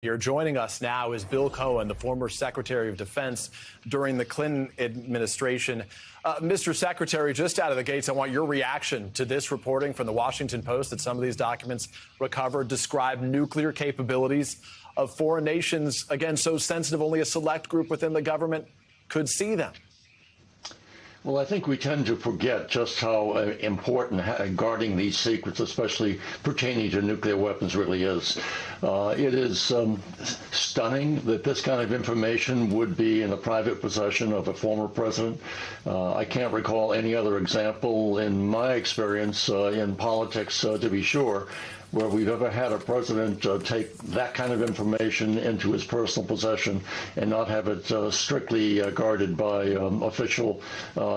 Here joining us now is Bill Cohen, the former Secretary of Defense during the Clinton administration. Mr. Secretary, just out of the gates, I want your reaction to this reporting from the Washington Post that some of these documents recovered describe nuclear capabilities of foreign nations, again, so sensitive only a select group within the government could see them. Well, I think we tend to forget just how important guarding these secrets, especially pertaining to nuclear weapons, really is. It is stunning that this kind of information would be in the private possession of a former president. I can't recall any other example in my experience in politics, to be sure, where we've ever had a president take that kind of information into his personal possession and not have it strictly guarded by official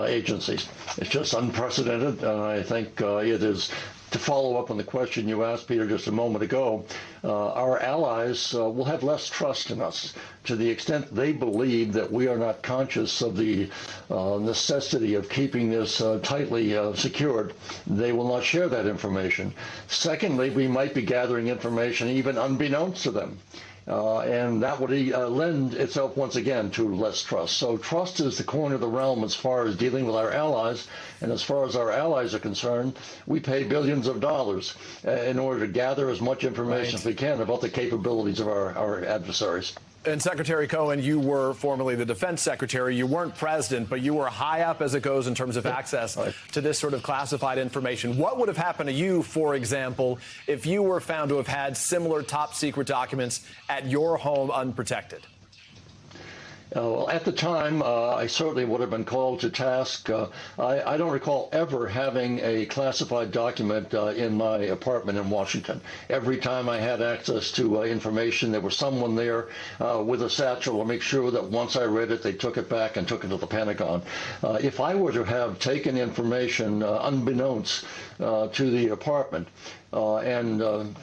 agencies. It's just unprecedented, and I think it is. To follow up on the question you asked, Peter, just a moment ago, our allies will have less trust in us to the extent they believe that we are not conscious of the necessity of keeping this tightly secured. They will not share that information. Secondly, we might be gathering information even unbeknownst to them. And that would lend itself once again to less trust. So trust is the corner of the realm as far as dealing with our allies. And as far as our allies are concerned, we pay billions of dollars in order to gather as much information as we can about the capabilities of our adversaries. And Secretary Cohen, you were formerly the defense secretary. You weren't president, but you were high up as it goes in terms of access to this sort of classified information. What would have happened to you, for example, if you were found to have had similar top secret documents at your home unprotected? Well, at the time, I certainly would have been called to task. I don't recall ever having a classified document in my apartment in Washington. Every time I had access to information, there was someone there with a satchel to make sure that once I read it, they took it back and took it to the Pentagon. If I were to have taken information unbeknownst to the apartment and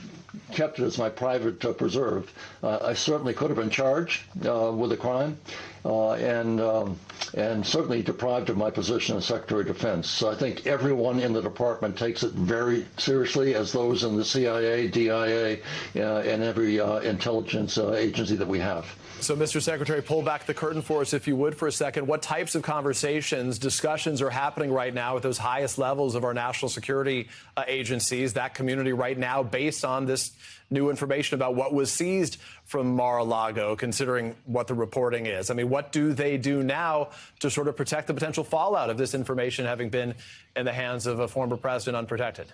kept it as my private preserve, I certainly could have been charged with a crime and certainly deprived of my position as Secretary of Defense. So I think everyone in the department takes it very seriously, as those in the CIA, DIA, and every intelligence agency that we have. So, Mr. Secretary, pull back the curtain for us, if you would, for a second. What types of conversations, discussions are happening right now at those highest levels of our national security agencies, that community right now, based on this new information about what was seized from Mar-a-Lago, considering what the reporting is? I mean, what do they do now to sort of protect the potential fallout of this information having been in the hands of a former president unprotected?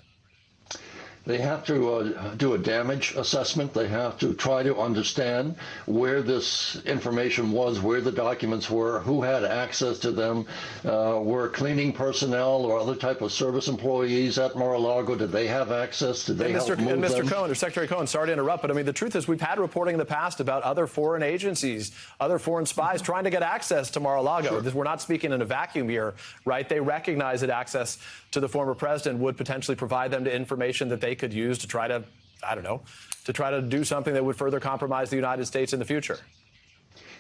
They have to do a damage assessment. They have to try to understand where this information was, where the documents were, who had access to them, were cleaning personnel or other type of service employees at Mar-a-Lago. Did they have access? Did they help move them? Mr. Cohen, or Secretary Cohen, sorry to interrupt, but I mean, the truth is we've had reporting in the past about other foreign agencies, other foreign spies trying to get access to Mar-a-Lago. Sure. We're not speaking in a vacuum here, right? They recognize that access to the former president would potentially provide them to information that they could use to try to, I don't know, to try to do something that would further compromise the United States in the future.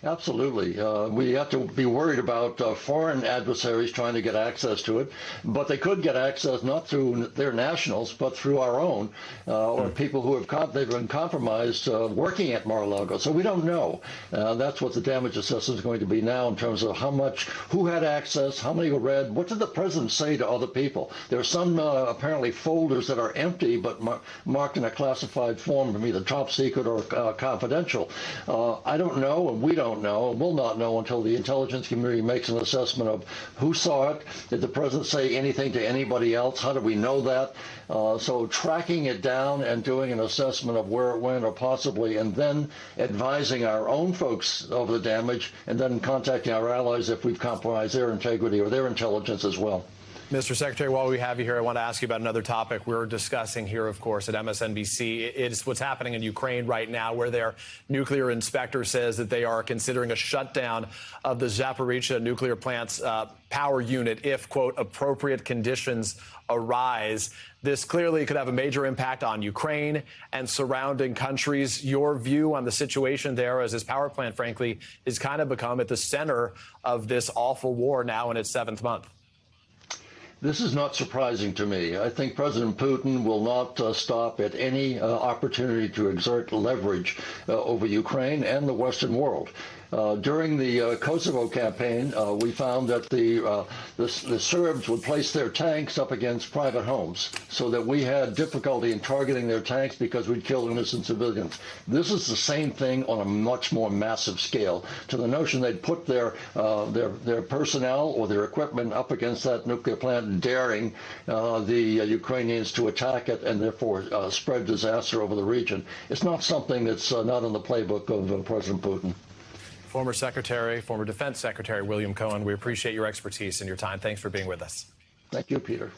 Absolutely. We have to be worried about foreign adversaries trying to get access to it, but they could get access not through their nationals, but through our own, or people who have they've been compromised working at Mar-a-Lago. So we don't know. That's what the damage assessment is going to be now in terms of how much, who had access, how many were read, what did the president say to other people? There are some apparently folders that are empty but marked in a classified form, from either top secret or confidential. I don't know, and we don't know, and will not know until the intelligence community makes an assessment of who saw it. Did the president say anything to anybody else? How do we know that? So tracking it down and doing an assessment of where it went, or possibly, and then advising our own folks of the damage, and then contacting our allies if we've compromised their integrity or their intelligence as well. Mr. Secretary, while we have you here, I want to ask you about another topic we're discussing here, of course, at MSNBC. It's what's happening in Ukraine right now, where their nuclear inspector says that they are considering a shutdown of the Zaporizhzhia nuclear plant's power unit if, quote, appropriate conditions arise. This clearly could have a major impact on Ukraine and surrounding countries. Your view on the situation there, as this power plant, frankly, has kind of become at the center of this awful war now in its 7th month. This is not surprising to me. I think President Putin will not stop at any opportunity to exert leverage over Ukraine and the Western world. During the Kosovo campaign, we found that the Serbs would place their tanks up against private homes, so that we had difficulty in targeting their tanks because we'd kill innocent civilians. This is the same thing on a much more massive scale. To the notion they'd put their personnel or their equipment up against that nuclear plant, daring the Ukrainians to attack it and therefore spread disaster over the region. It's not something that's not in the playbook of President Putin. Former Defense Secretary William Cohen, we appreciate your expertise and your time. Thanks for being with us. Thank you, Peter.